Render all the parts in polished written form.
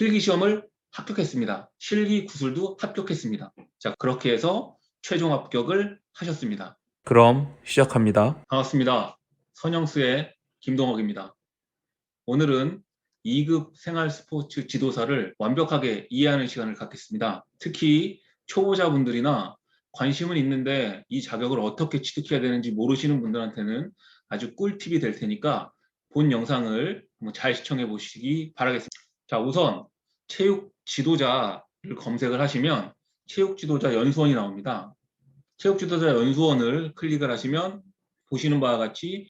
필기시험을 합격했습니다. 실기 구술도 합격했습니다. 자, 그렇게 해서 최종 합격을 하셨습니다. 그럼 시작합니다. 반갑습니다. 선영수의 김동욱입니다. 오늘은 2급 생활 스포츠 지도사를 완벽하게 이해하는 시간을 갖겠습니다. 특히 초보자분들이나 관심은 있는데 이 자격을 어떻게 취득해야 되는지 모르시는 분들한테는 아주 꿀팁이 될 테니까 본 영상을 한번 잘 시청해 보시기 바라겠습니다. 자, 우선 체육 지도자를 검색을 하시면 체육 지도자 연수원이 나옵니다. 체육 지도자 연수원을 클릭을 하시면 보시는 바와 같이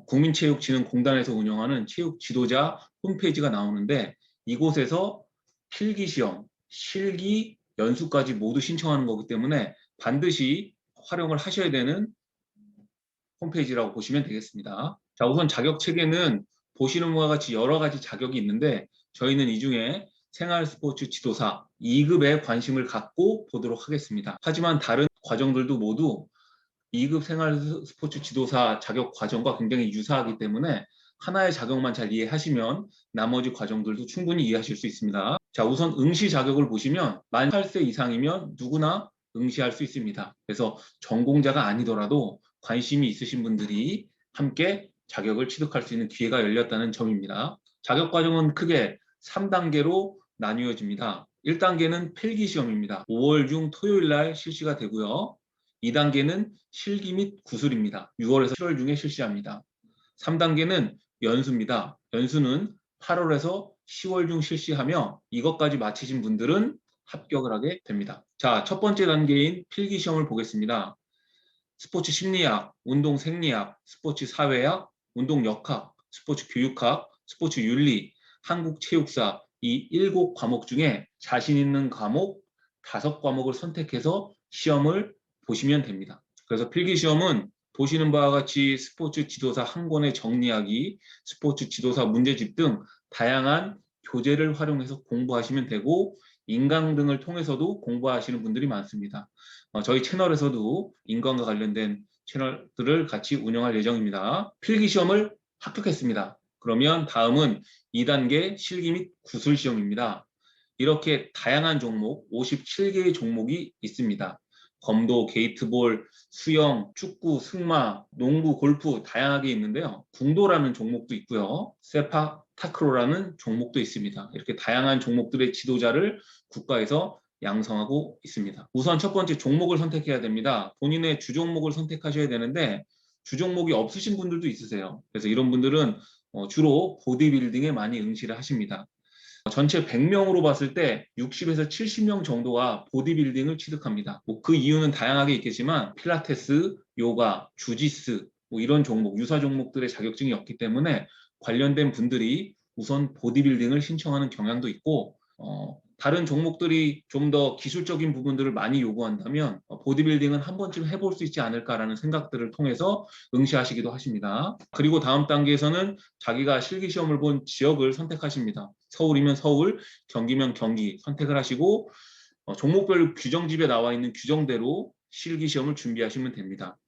국민체육진흥공단에서 운영하는 체육 지도자 홈페이지가 나오는데 이곳에서 필기시험, 실기, 연수까지 모두 신청하는 거기 때문에 반드시 활용을 하셔야 되는 홈페이지라고 보시면 되겠습니다. 자, 우선 자격 체계는 보시는 바와 같이 여러 가지 자격이 있는데 저희는 이 중에 생활 스포츠 지도사 2급에 관심을 갖고 보도록 하겠습니다. 하지만 다른 과정들도 모두 2급 생활 스포츠 지도사 자격 과정과 굉장히 유사하기 때문에 하나의 자격만 잘 이해하시면 나머지 과정들도 충분히 이해하실 수 있습니다. 자, 우선 응시 자격을 보시면 만 8세 이상이면 누구나 응시할 수 있습니다. 그래서 전공자가 아니더라도 관심이 있으신 분들이 함께 자격을 취득할 수 있는 기회가 열렸다는 점입니다. 자격 과정은 크게 3단계로 나뉘어집니다. 1단계는 필기시험입니다. 5월 중 토요일 날 실시가 되고요. 2단계는 실기 및 구술입니다. 6월에서 7월 중에 실시합니다. 3단계는 연수입니다. 연수는 8월에서 10월 중 실시하며 이것까지 마치신 분들은 합격을 하게 됩니다. 자, 첫 번째 단계인 필기시험을 보겠습니다. 스포츠 심리학, 운동 생리학, 스포츠 사회학, 운동 역학, 스포츠 교육학, 스포츠 윤리, 한국 체육사 이 7과목 중에 자신 있는 과목 5과목을 선택해서 시험을 보시면 됩니다. 그래서 필기시험은 보시는 바와 같이 스포츠 지도사 한 권의 정리하기, 스포츠 지도사 문제집 등 다양한 교재를 활용해서 공부하시면 되고 인강 등을 통해서도 공부하시는 분들이 많습니다. 저희 채널에서도 인강과 관련된 채널들을 같이 운영할 예정입니다. 필기시험을 합격했습니다. 그러면 다음은 2단계 실기 및 구술 시험입니다. 이렇게 다양한 종목, 57개의 종목이 있습니다. 검도, 게이트볼, 수영, 축구, 승마, 농구, 골프 다양하게 있는데요. 궁도라는 종목도 있고요. 세파 타크로라는 종목도 있습니다. 이렇게 다양한 종목들의 지도자를 국가에서 양성하고 있습니다. 우선 첫 번째 종목을 선택해야 됩니다. 본인의 주종목을 선택하셔야 되는데 주종목이 없으신 분들도 있으세요. 그래서 이런 분들은 주로 보디빌딩에 많이 응시를 하십니다. 전체 100명으로 봤을 때 60에서 70명 정도가 보디빌딩을 취득합니다. 그 이유는 다양하게 있겠지만 필라테스, 요가, 주짓수 이런 종목, 유사 종목들의 자격증이 없기 때문에 관련된 분들이 우선 보디빌딩을 신청하는 경향도 있고 다른 종목들이 좀 더 기술적인 부분들을 많이 요구한다면 보디빌딩은 한 번쯤 해볼 수 있지 않을까라는 생각들을 통해서 응시하시기도 하십니다. 그리고 다음 단계에서는 자기가 실기시험을 본 지역을 선택하십니다. 서울이면 서울, 경기면 경기 선택을 하시고 종목별 규정집에 나와 있는 규정대로 실기시험을 준비하시면 됩니다.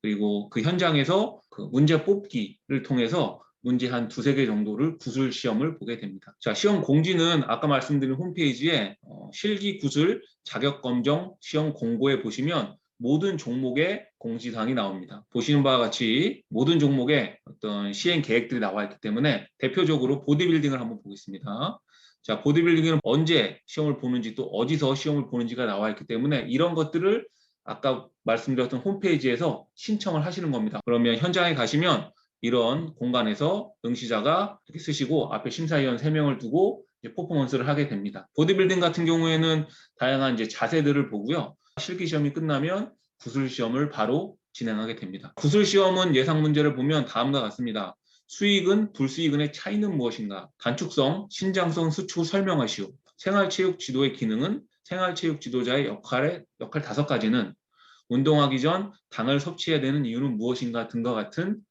그리고 그 현장에서 그 문제 뽑기를 통해서 문제 한 2~3개 정도를 구술 시험을 보게 됩니다. 자, 시험 공지는 아까 말씀드린 홈페이지에 실기 구술 자격검정 시험 공고에 보시면 모든 종목의 공지사항이 나옵니다. 보시는 바와 같이 모든 종목의 어떤 시행 계획들이 나와 있기 때문에 대표적으로 보디빌딩을 한번 보겠습니다. 자, 보디빌딩은 언제 시험을 보는지 또 어디서 시험을 보는지가 나와 있기 때문에 이런 것들을 아까 말씀드렸던 홈페이지에서 신청을 하시는 겁니다. 그러면 현장에 가시면 이런 공간에서 응시자가 이렇게 쓰시고 앞에 심사위원 3명을 두고 이제 퍼포먼스를 하게 됩니다. 보디빌딩 같은 경우에는 다양한 이제 자세들을 보고요. 실기 시험이 끝나면 구술 시험을 바로 진행하게 됩니다. 구술 시험은 예상 문제를 보면 다음과 같습니다. 수익은 불수익은의 차이는 무엇인가? 단축성, 신장성, 수축 설명하시오. 생활체육 지도의 기능은 생활체육 지도자의 역할 5가지는 운동하기 전 당을 섭취해야 되는 이유는 무엇인가 등과 같은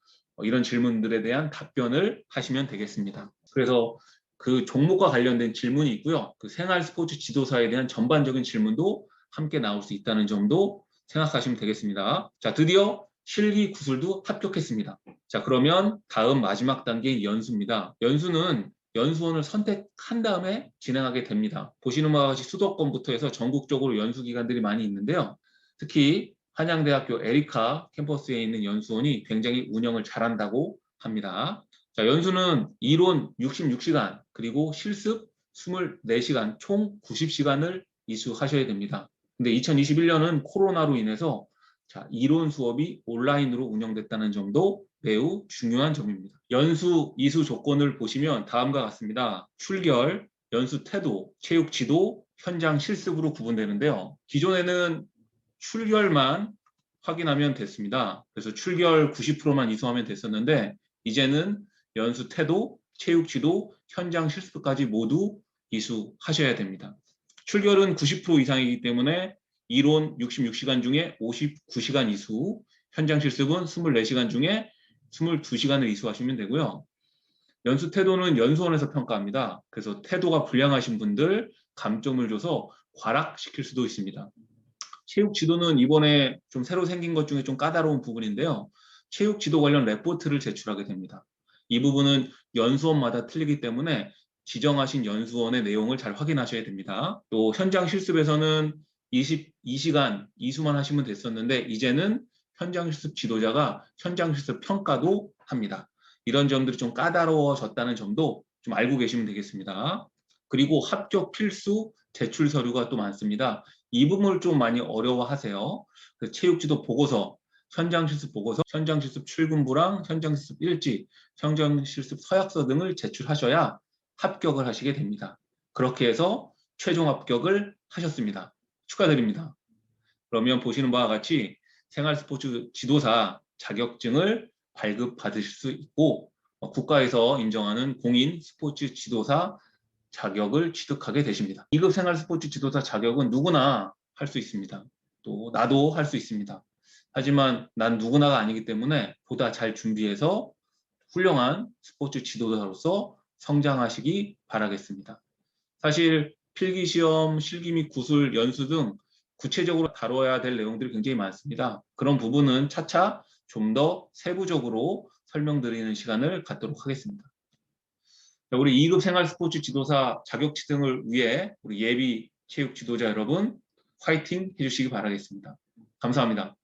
이런 질문들에 대한 답변을 하시면 되겠습니다. 그래서 그 종목과 관련된 질문이 있고요. 그 생활 스포츠 지도사에 대한 전반적인 질문도 함께 나올 수 있다는 점도 생각하시면 되겠습니다. 자, 드디어 실기 구술도 합격했습니다. 자, 그러면 다음 마지막 단계인 연수입니다. 연수는 연수원을 선택한 다음에 진행하게 됩니다. 보시는 바와 같이 수도권부터 해서 전국적으로 연수 기관들이 많이 있는데요. 특히 한양대학교 에리카 캠퍼스에 있는 연수원이 굉장히 운영을 잘한다고 합니다. 자, 연수는 이론 66시간 그리고 실습 24시간 총 90시간을 이수하셔야 됩니다. 근데 2021년은 코로나로 인해서 자, 이론 수업이 온라인으로 운영됐다는 점도 매우 중요한 점입니다. 연수 이수 조건을 보시면 다음과 같습니다. 출결, 연수 태도, 체육 지도, 현장 실습으로 구분되는데요. 기존에는 출결만 확인하면 됐습니다. 그래서 출결 90%만 이수하면 됐었는데 이제는 연수 태도, 체육 지도, 현장 실습까지 모두 이수하셔야 됩니다. 출결은 90% 이상이기 때문에 이론 66시간 중에 59시간 이수, 현장 실습은 24시간 중에 22시간을 이수하시면 되고요. 연수 태도는 연수원에서 평가합니다. 그래서 태도가 불량하신 분들 감점을 줘서 과락시킬 수도 있습니다. 체육 지도는 이번에 좀 새로 생긴 것 중에 좀 까다로운 부분인데요. 체육 지도 관련 레포트를 제출하게 됩니다. 이 부분은 연수원마다 틀리기 때문에 지정하신 연수원의 내용을 잘 확인하셔야 됩니다. 또 현장 실습에서는 22시간 이수만 하시면 됐었는데 이제는 현장 실습 지도자가 현장 실습 평가도 합니다. 이런 점들이 좀 까다로워졌다는 점도 좀 알고 계시면 되겠습니다. 그리고 합격 필수 제출 서류가 또 많습니다. 이 부분을 좀 많이 어려워하세요. 그 체육지도 보고서, 현장 실습 보고서, 현장 실습 출근부랑 현장 실습 일지, 현장 실습 서약서 등을 제출하셔야 합격을 하시게 됩니다. 그렇게 해서 최종 합격을 하셨습니다. 축하드립니다. 그러면 보시는 바와 같이 생활 스포츠 지도사 자격증을 발급받으실 수 있고 국가에서 인정하는 공인 스포츠 지도사 자격을 취득하게 되십니다. 2급 생활 스포츠 지도사 자격은 누구나 할 수 있습니다. 또 나도 할 수 있습니다. 하지만 난 누구나가 아니기 때문에 보다 잘 준비해서 훌륭한 스포츠 지도자로서 성장하시기 바라겠습니다. 사실 필기시험, 실기 및 구술, 연수 등 구체적으로 다뤄야 될 내용들이 굉장히 많습니다. 그런 부분은 차차 좀 더 세부적으로 설명드리는 시간을 갖도록 하겠습니다. 우리 2급 생활 스포츠 지도사 자격 취득을 위해 우리 예비 체육 지도자 여러분 화이팅 해주시기 바라겠습니다. 감사합니다.